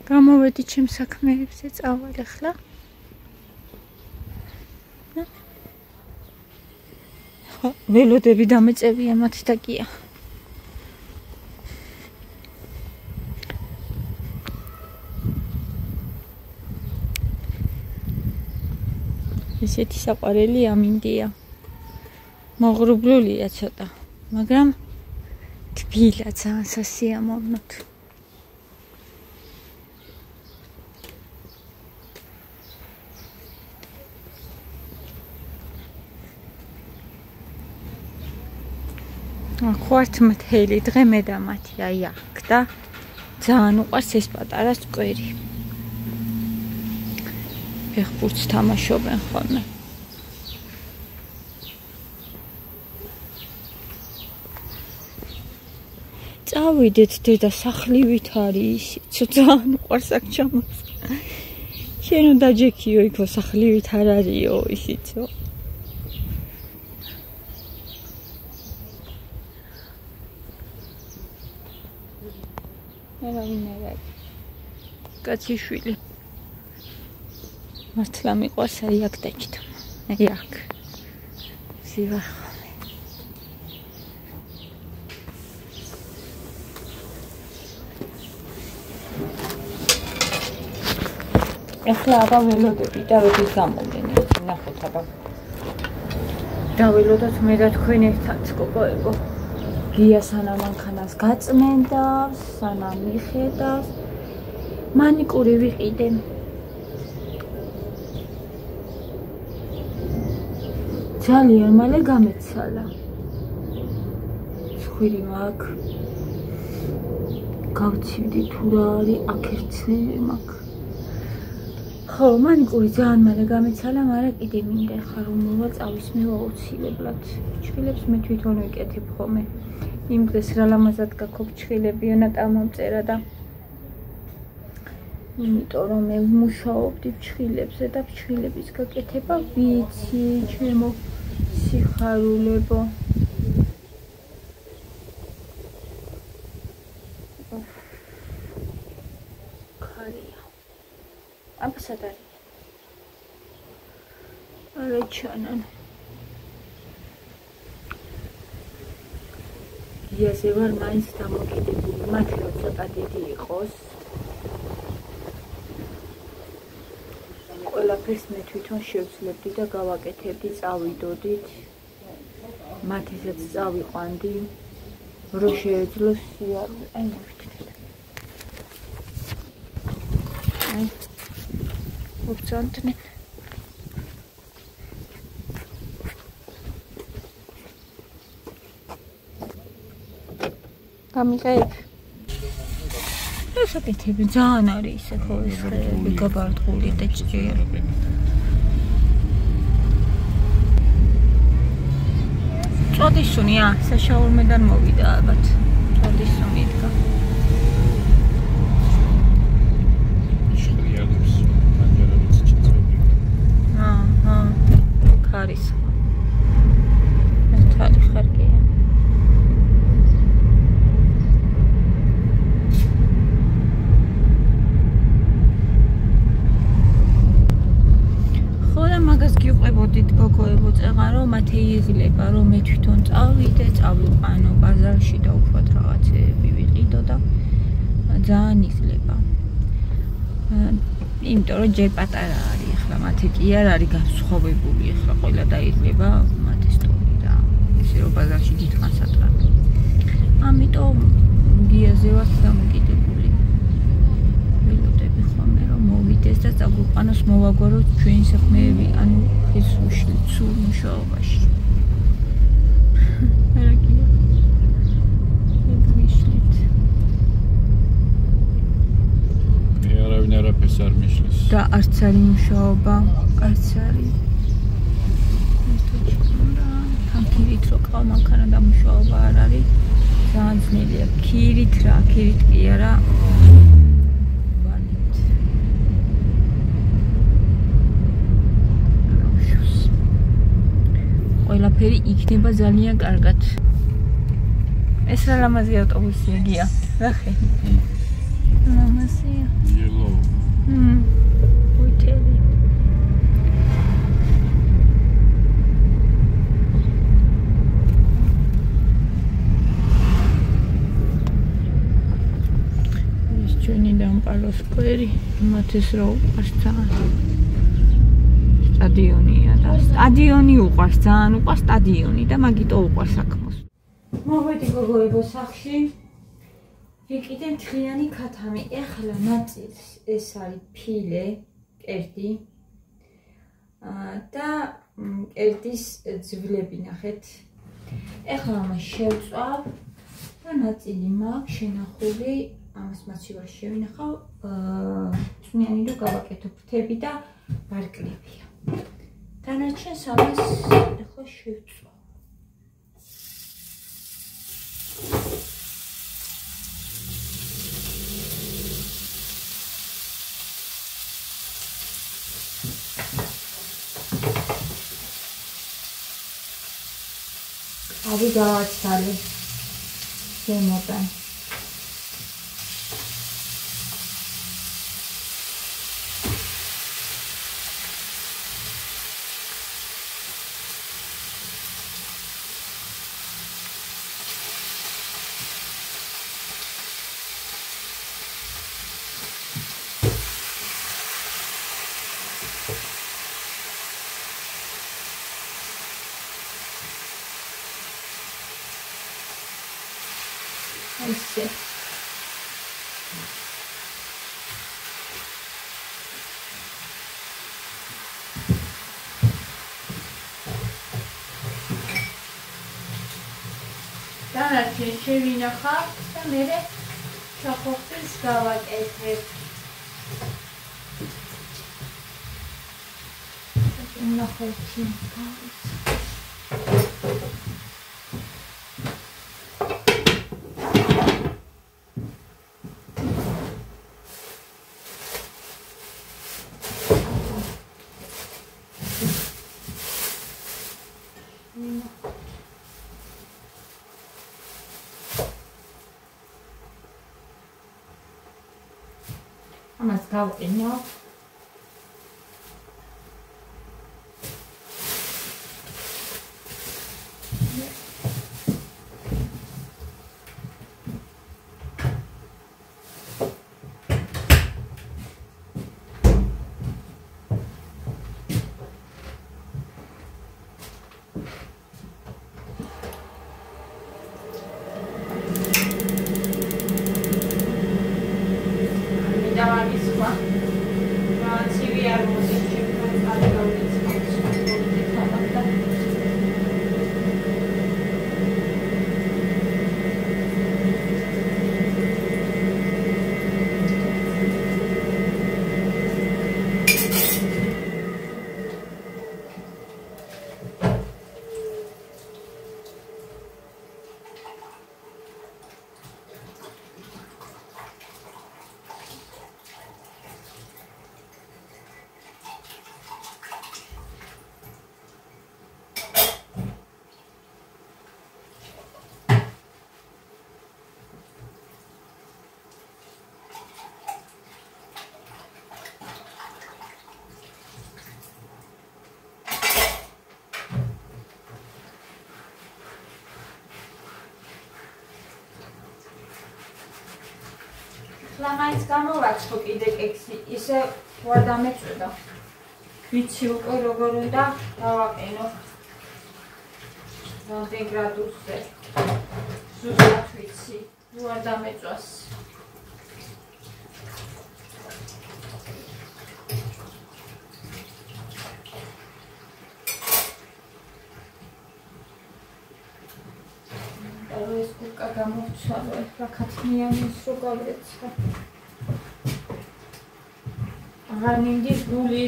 გამოვედი ჩემ საქმეებზე წავალ ახლა. ველოდები დამეწევია მათ და კია. ესეთი საყვარელი ამინდია. მოღრუბლულია ცოტა, მაგრამ თბილა ძალიან სასიამოვნოდ. ხوارთ მთელი დღე მე და მათი აი აქ და ძალიან უყვარს ეს პატარა სკვერი. ფეხბურთს თამაშობენ ხოლმე. წავიდეთ დედა სახლივით არის ისიც ძალიან უყვარს აქ ჩამოს. შენ უნდა ჯექიო იქო სახლივით არ არისო ისიცო. კაციშვილი მართლა მიყვარს აი აქ დაჭით. აი აქ ზივარ ხოლმე. ახლა აბა ველოდები და როდის გამოვდენი ნახოთ აბა. დაველოდოთ მე და თქვენ ერთად გოგოებო. გია სანამ მანქანას გაწმენდავს, სანამ მიხედავს, მანიკური ვიყიდე. ძალიან მალე გამეცალა. ცხვირი მაქვს. გავცივდი თუ რა არის, აქ ერთნაირი მაქვს. ხო, მანიკური ძალიან მალე გამეცალა, მაგრამ კიდე მინდა ხა რომ მოვა წავისმევა აუცილებლად. ჩხილებს მე თვითონ ვიკეთებ ხოლმე. იმ დღეს რა ლამაზად გაქობ ჩხილებიო ნატა მომწერა და იმიტომ რომ მე ვმუშაობდი ჩხილებზე და ჩხილების გაკეთება ვიცი ჩემო სიხარულებო. ქარია. აბა სად არის? არა ჩანან. იაზე ვარ მაინც დამოკიდებული, მათი რომ ცოტა დიდი იყოს. ყველაფერს მე თვითონ შევძლებდი და გავაკეთებდი, წავიდოდით. მათისაც წავიყვანდი, რომ შეეძლოს სიარული. აი მოვიდეთ. აი. ვუწონდნენ. გამიყევ. ეს აკეთები ძალიან არის ისე ხო ეს გაბარტყული და ჭირი. წოდისუნია, საშაურმედან მოვიდა ალბათ. წოდისუნი იდგა. შეგრიადებს პანჯერებიც ჭიწები. ქარის. თალი ხარკია. მაგას გიყვებოდით გოგოებო წეღა რომ მათე იღლება რომ მე თვითონ წავიდე, წავიყვანო ბაზარში და უბრალოდ რაღაცეები ვიყიდო და ძალიან იღლება. იმიტომ რომ ჯერ პატარა არის ახლა მათე კი არ არის განსხვავებული ახლა ყველა დაიღლება მათე სტორი და ისე რომ ბაზარში დიდხანს ატყავ. ამიტომ გიაზე ვარ დამოკიდებული. ველოდები ხოლმე რომ მოვიდეს და წაგვიყვანოს მოვაგვაროთ ჩვენი საქმეები, ანუ ეს უშლით სულ მუშაობაში. არაგია. ვიშლით. მე არავინ არაფერს არ მიშლის. და არც არის მუშაობა, არც არის. თან ქირით რო ყავ მანქანა და მუშაობა არ არის. ძალიან ძნელია. ქირით რა, ქირით კი არა. ყველაფერი იქნება ძალიან კარგად. ეს რა ლამაზი ავტობუსია გია. რა ხე? ლამაზია. ვითელი. ეს ჩვენი დამპალოს სკვერი, მათეს რა უყარს ძალიან. სტადიონია და სტადიონი უყარს, ძალიან უყარს სტადიონი და მაგიტო უყარს საქმოს. მოვედი გოგოებო სახლში. ვიკიდე მთლიანი ქათამი. ეხლა ნაწილს ეს არის ფილე, კერდი. და კერდის ძვლები ნახეთ. ეხლა ამას შევწვავ და ნაწილი მაქვს შენახული, ამას მასივარ შევინახავ, წვნიანი რომ გავაკეთო ფრთები და ვარკლებია. დანარჩენს ამას ეხლა შევწვავ. Abi გავაცხალე ზემოდან. ესე. დანარჩენ შევინახავ და მერე ჩახოხტის გავაკეთებ. ნახოთ ის. ამას გავყინავ. Lamains გამოვაცხო კიდე კექსი, ისე ვარ დამეწვევა. ვიცი უკვე როგორ უნდა დავაყენო. რამდენ გრადუსზე. ზუსტად ვიცი, ვარ დამეწვას. ეს კუკა გამოვცვალო, ეხლა ქათმიანის რო გავრეცხა. აღარ მინდის გული.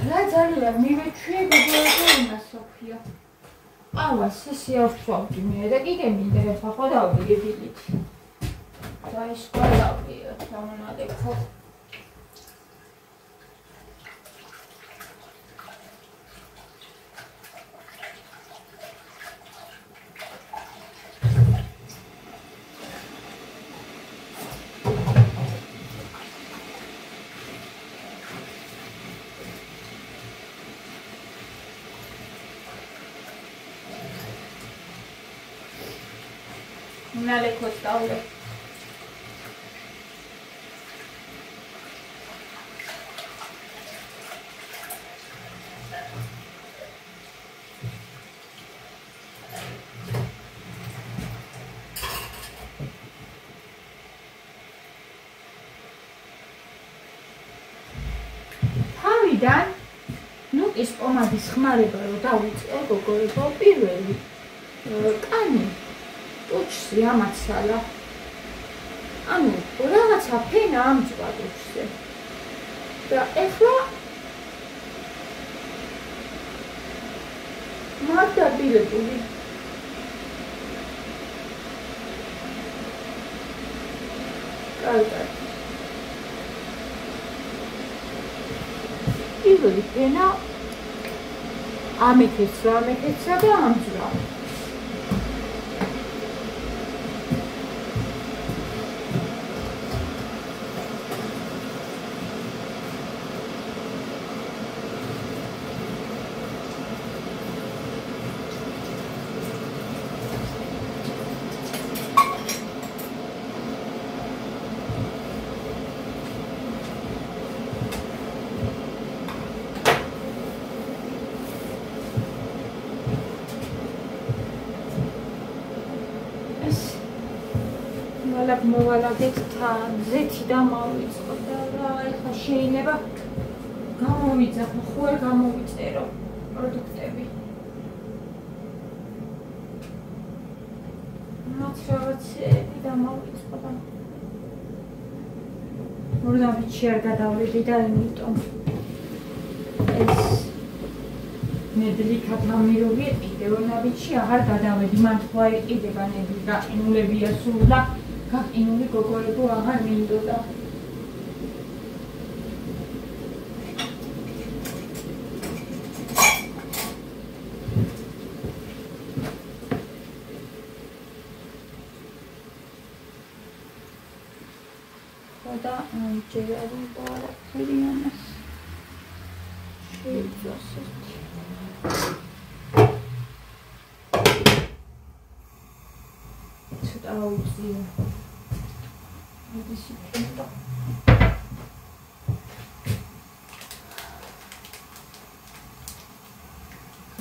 რა ძალიან მივეჩვიე გოგოები იმასოფია. Awas, სიავსვავდი მე და კიდე მინდა ახლა ხო დავიგებილით. და ის სხვა დავიო, სამონადექო. Nale costaude. Თავიდან ნუ ის პომადის ხმარება რომ დავიწყე გოგოებო პირველი კანი Uçsi amatsala. Anu, რაღაცა ფენა ამწვად უჩზე. და ეხლა მარტაბილებული. კარგად. პირველი ფენა ამექეცა და ამწვა. მოვალაგეთ თან ზეთი და მოვიწყო და რა ეხლა შეიძლება გამოვიძახო ხო არ გამოვიწერო პროდუქტები მოცრავაცები და მოვიწყო და მორდავიჩი არ გადავლები და იმიტომ ეს ნედლიკად ამიროვი კიდევ ნავიჩი აღარ გადავედი მან თქვა იყიდება ნედლი და ყინულებია სულ და გაკინული გოგოებო აღარ მინდოდა. და ჯერ არ ვარაფერიანას შეიცვასეთ. ცოტა აუწია.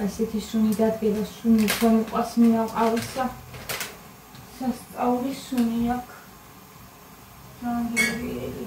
ასეთი სუნი დადგება სუნი ხომყვას მიაყავისა სასწაულის სუნი აქ რანგიერი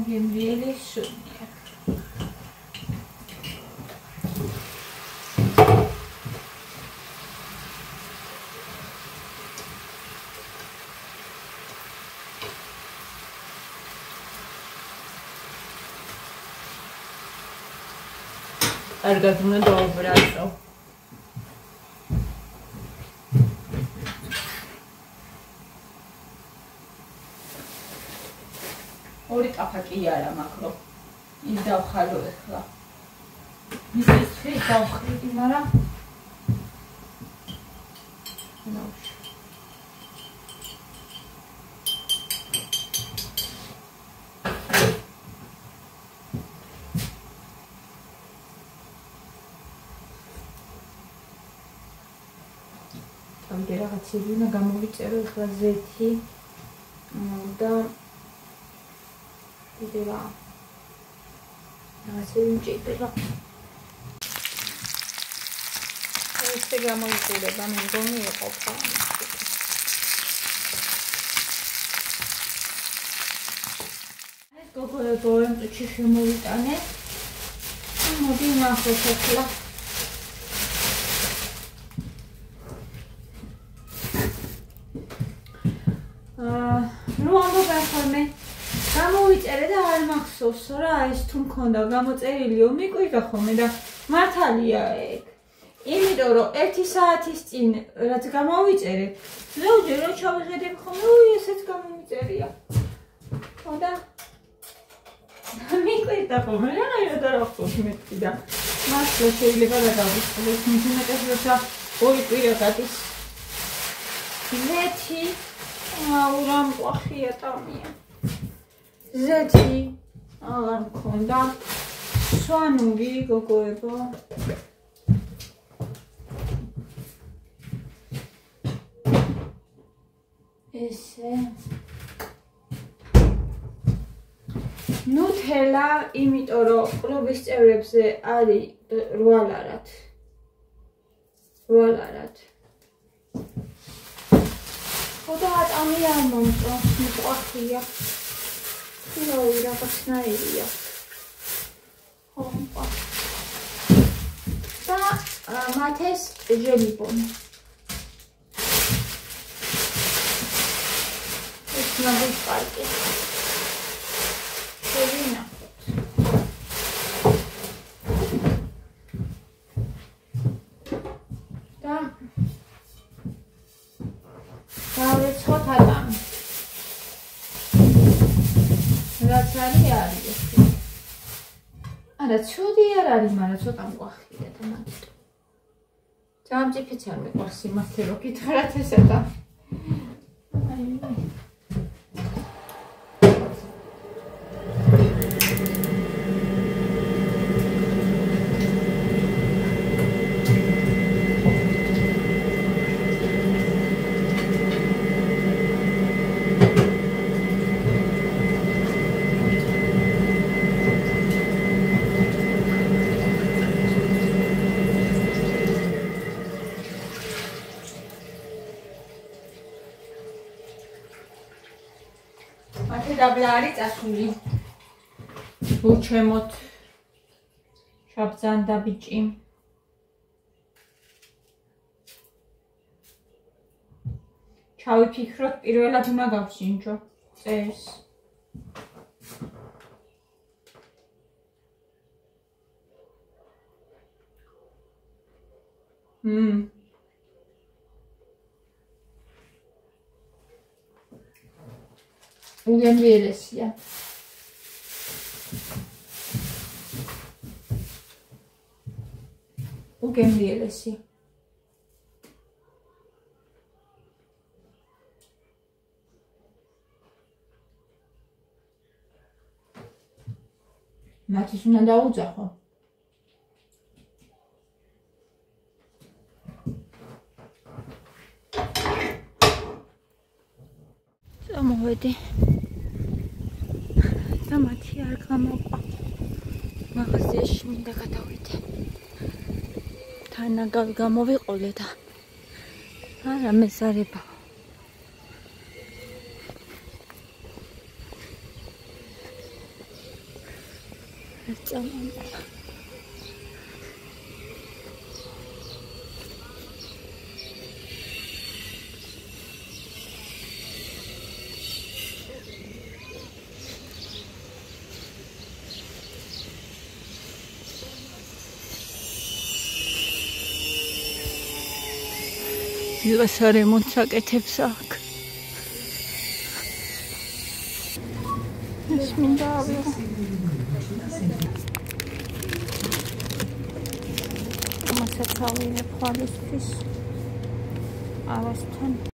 Really suniak. Კარგად უნდა დავაბრაზო. ორი კაფა კი არა მაქრო. ის დავხალო ახლა. ის ხე დავხიდი, მაგრამ ხნავს. ამჯერ რაღაცები უნდა გამოვიწერო ახლა ზეთი და კიდე რაღაცები მჭირდება. ესე გამოიყურება, მე მგონი ეყოფა. ეს გოგოებო წუთში შემოვიტანე. მოდი ნახოთ ახლა. გამოვიწერე და არ მახსოვს რა ეს თუ მქონდა გამოწერილიო მიკვირდა ხოლმე და მართალია ეგ. იმიტომ რომ 1 საათის წინ რაც გამოვიწერე, ზოგჯერ რო ჩავიხედებ ხოლმე, ესეც გამომიწერია. ხო და მიკვირდა ხოლმე რა არ ახსოვს მეთქი და მართლა შეიძლება და გავიწყდეს მითუმეტეს როცა ორი კვირა გადის. ზეთი აურამ ყახია ტამია. ზეთი აღარ მქონდა სვანური გოგოებო ესე ნუთელა იმიტომ რომ კლუბის წევრებზე არის 8 ლარად ხოდა ატამია მომწო მიყახია Hello, რაღაცნაირია. Ოპა. და მათეს ჟელიბონი. ეს ნაბის პარკი. შევინახოთ. და დავეცხოთ ატამი. რაც არის არა ცუდი არ არის, მაგრამ ცოტა მყახია და მაგით. ჯამჭიფიც არ მეყვარს იმათე რო გითხრათ ესა და დაბლა არის წასული. უჩემოთ შაბძანდა ბიჭი. ჩავიფიქროთ პირველად უნდა გავსინჯო წეს. უგემრიელესია. უგემრიელესია. მათის უნდა დაუძახო. მოვედი და მათი არ გამოყვა მაღაზიაში მინდა გადავიდე თანაგავი გამოვიყოლე და არა მეზარება წამონა Ილას რემონტს აკეთებს აქ. ეს მინდა ავიღო. მასაკავინე ხვალისთვის. ყავასთან